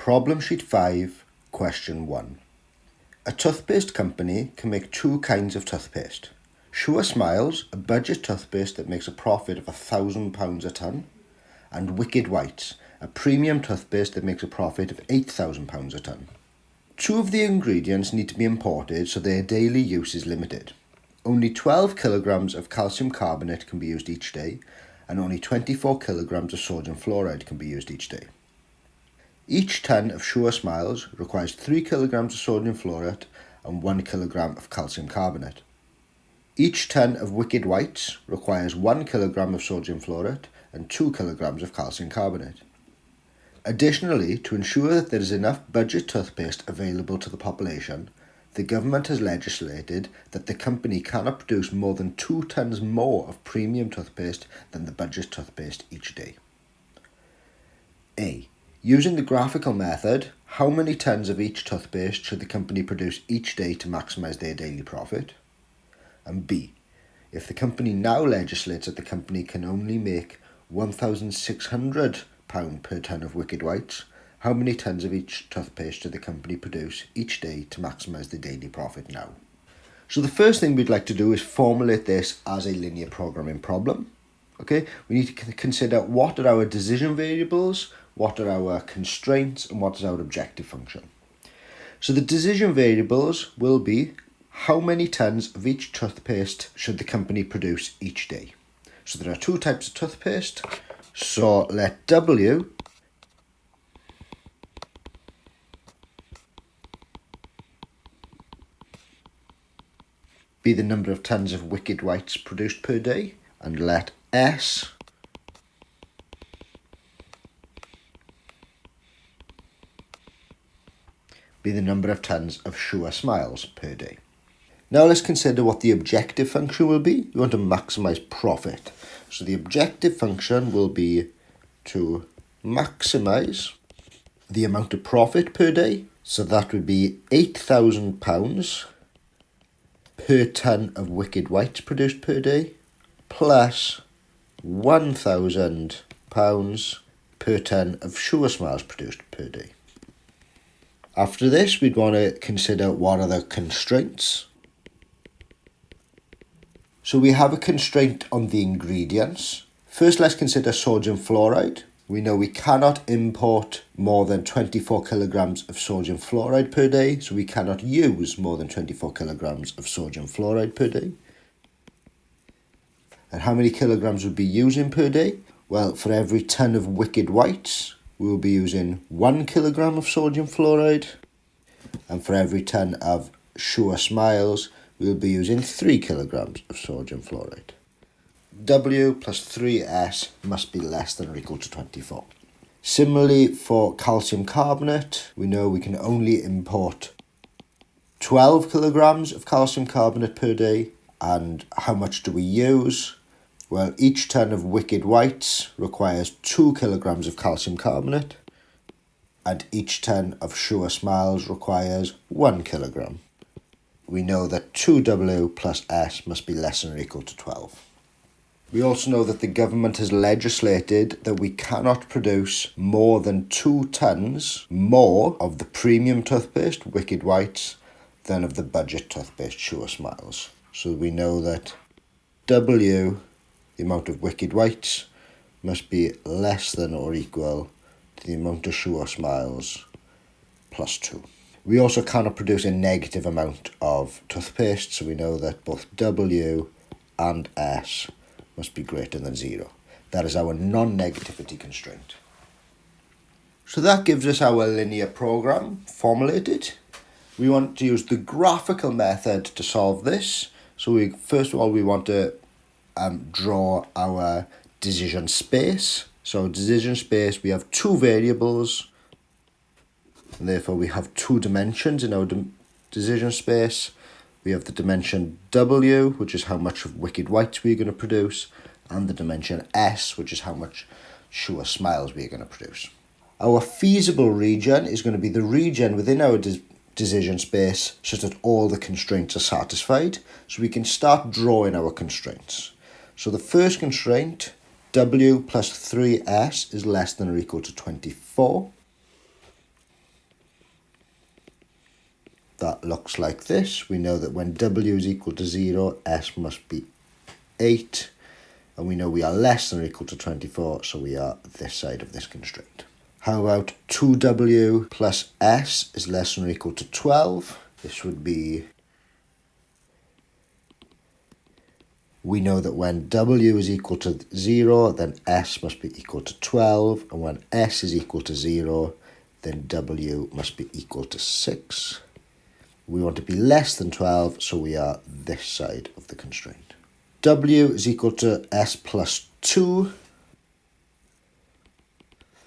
Problem sheet 5, question 1. A toothpaste company can make two kinds of toothpaste. Sure Smiles, a budget toothpaste that makes a profit of £1,000 a tonne, and Wicked Whites, a premium toothpaste that makes a profit of £8,000 a tonne. Two of the ingredients need to be imported so their daily use is limited. Only 12 kilograms of calcium carbonate can be used each day, and only 24 kilograms of sodium fluoride can be used each day. Each tonne of Sure Smiles requires 3 kilograms of sodium fluoride and 1 kilogram of calcium carbonate. Each tonne of Wicked Whites requires 1 kilogram of sodium fluoride and 2 kilograms of calcium carbonate. Additionally, to ensure that there is enough budget toothpaste available to the population, the government has legislated that the company cannot produce more than 2 tonnes more of premium toothpaste than the budget toothpaste each day. A. Using the graphical method, how many tonnes of each toothpaste should the company produce each day to maximise their daily profit? And B. If the company now legislates that the company can only make £1,600 per tonne of Wicked Whites, how many tonnes of each toothpaste should the company produce each day to maximise the daily profit now? So the first thing we'd like to do is formulate this as a linear programming problem. Okay, we need to consider what are our decision variables, what are our constraints, and what is our objective function. So the decision variables will be how many tonnes of each toothpaste should the company produce each day. So there are two types of toothpaste. So let W be the number of tonnes of Wicked Whites produced per day, and let S be the number of tonnes of Sure Smiles per day. Now let's consider what the objective function will be. We want to maximise profit. So the objective function will be to maximise the amount of profit per day. So that would be £8,000 per tonne of Wicked Whites produced per day, plus £1,000 per tonne of Sure Smiles produced per day. After this, we'd want to consider what are the constraints. So we have a constraint on the ingredients. First, let's consider sodium fluoride. We know we cannot import more than 24 kilograms of sodium fluoride per day, so we cannot use more than 24 kilograms of sodium fluoride per day. And how many kilograms would be using per day? Well, for every tonne of Wicked Whites, we will be using 1 kilogram of sodium fluoride, and for every tonne of Sure Smiles, we will be using 3 kilograms of sodium fluoride. W plus 3S must be less than or equal to 24. Similarly, for calcium carbonate, we know we can only import 12 kilograms of calcium carbonate per day. And how much do we use? Well, each tonne of Wicked Whites requires 2 kilograms of calcium carbonate, and each tonne of Sure Smiles requires 1 kilogram. We know that 2W plus S must be less than or equal to 12. We also know that the government has legislated that we cannot produce more than 2 tonnes more of the premium toothpaste, Wicked Whites, than of the budget toothpaste, Sure Smiles. So we know that W, the amount of Wicked Whites, must be less than or equal to the amount of Sure Smiles plus 2. We also cannot produce a negative amount of toothpaste, so we know that both W and S must be greater than 0. That is our non-negativity constraint. So that gives us our linear program formulated. We want to use the graphical method to solve this. So first of all, we want to draw our decision space. So decision space, we have two variables, and therefore we have 2 dimensions in our decision space. We have the dimension W, which is how much of Wicked Whites we're going to produce, and the dimension S, which is how much Sure Smiles we're going to produce. Our feasible region is going to be the region within our decision space such that all the constraints are satisfied. So we can start drawing our constraints. So the first constraint, W plus 3S, is less than or equal to 24. that looks like this. We know that when W is equal to 0, S must be 8. And we know we are less than or equal to 24, so we are this side of this constraint. How about 2W plus S is less than or equal to 12? This would be... We know that when W is equal to 0, then S must be equal to 12. And when S is equal to 0, then W must be equal to 6. We want to be less than 12, so we are this side of the constraint. W is equal to S plus 2.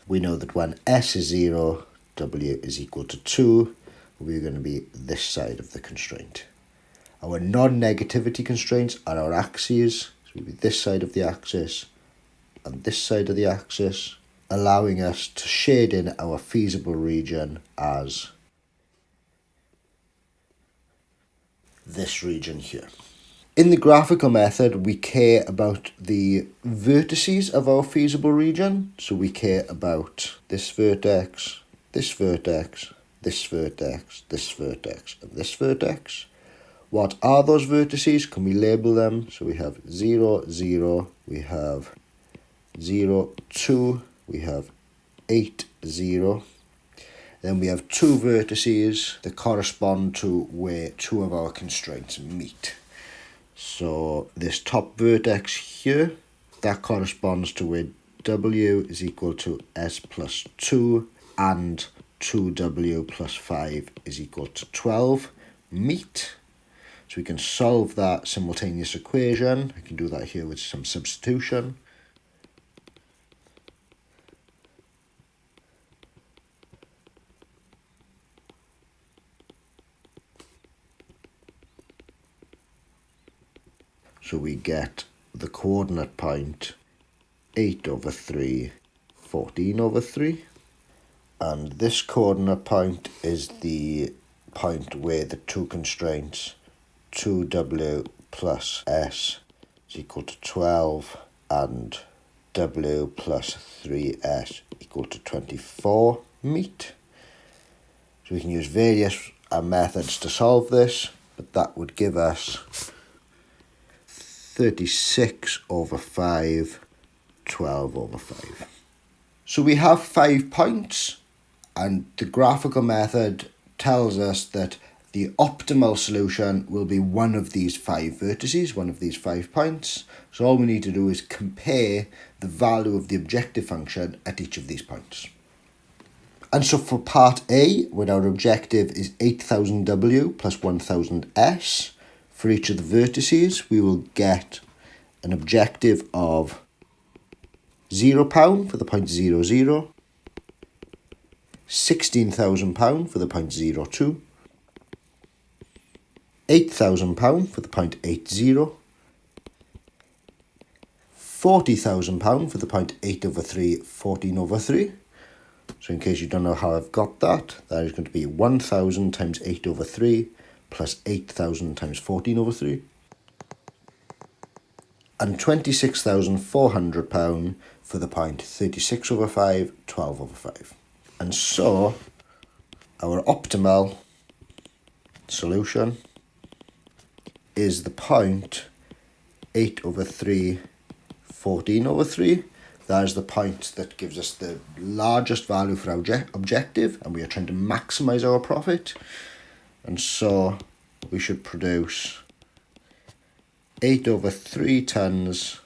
We know that when S is 0, W is equal to 2. We're going to be this side of the constraint. Our non-negativity constraints are our axes. So we'll be this side of the axis and this side of the axis, allowing us to shade in our feasible region as this region here. In the graphical method, we care about the vertices of our feasible region. So we care about this vertex, this vertex, this vertex, this vertex, and this vertex. What are those vertices? Can we label them? So we have 0, 0, we have 0, 2, we have 8, 0. Then we have two vertices that correspond to where two of our constraints meet. So this top vertex here, that corresponds to where W is equal to S plus 2 and 2W plus 5 is equal to 12 meet. So we can solve that simultaneous equation. I can do that here with some substitution. So we get the coordinate point 8 over 3, 14 over 3. And this coordinate point is the point where the two constraints 2W plus S is equal to 12 and W plus 3S equal to 24 meet. So we can use various methods to solve this, but that would give us 36 over 5, 12 over 5. So we have 5 points, and the graphical method tells us that the optimal solution will be one of these 5 vertices, one of these 5 points. So all we need to do is compare the value of the objective function at each of these points. And so for part A, when our objective is 8000W plus 1000S, for each of the vertices, we will get an objective of £0 for the point 0, 0, £16,000 for the point 0, 2, £8,000 for the point 80, £40,000 for the point 8 over 3, 14 over 3. So in case you don't know how I've got that, that is going to be 1,000 times 8 over 3 plus 8,000 times 14 over 3. And £26,400 for the point 36 over 5, 12 over 5. And so our optimal solution is the point 8 over 3, 14 over 3. That is the point that gives us the largest value for our objective, and we are trying to maximize our profit. And so we should produce 8 over 3 tons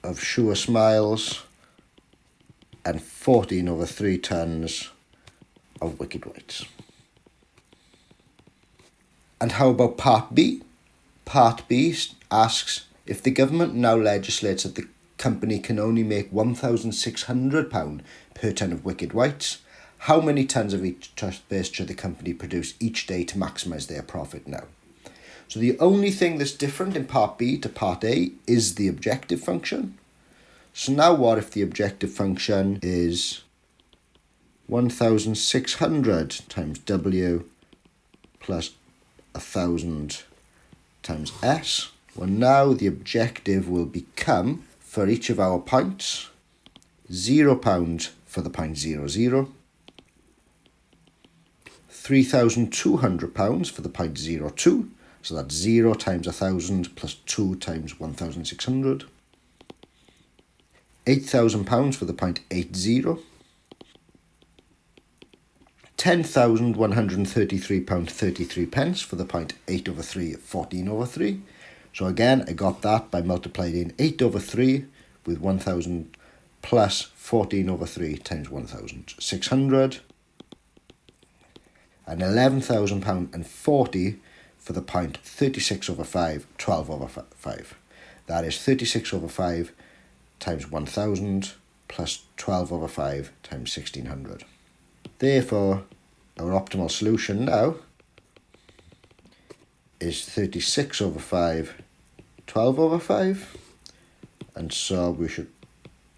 of Sure Smiles and 14 over 3 tons of Wicked Whites. And how about part B? Part B asks, if the government now legislates that the company can only make £1,600 per tonne of Wicked Whites, how many tonnes of each toothpaste should the company produce each day to maximise their profit now? So the only thing that's different in part B to part A is the objective function. So now what if the objective function is 1,600 times W plus 1,000 times S? Well, now the objective will become, for each of our points, £0 for the point 0, 0, £3,200 for the 0.02, so that's 0 times 1,000 plus 2 times 1,600. £8,000 for the 0.80. £10,133.33 for the 0.8/3, 14/3. So again, I got that by multiplying 8/3 with 1,000 plus 14/3 times 1,600. And £11,000.40 for the 0.36/5, 12/5. That is 36/5 times 1,000 plus 12/5 times 1,600. Therefore, our optimal solution now is 36/5, 12/5, and so we should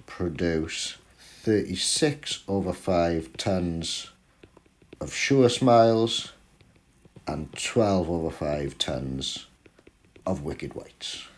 produce 36/5 tonnes of Sure Smiles and 12/5 tonnes of Wicked Whites.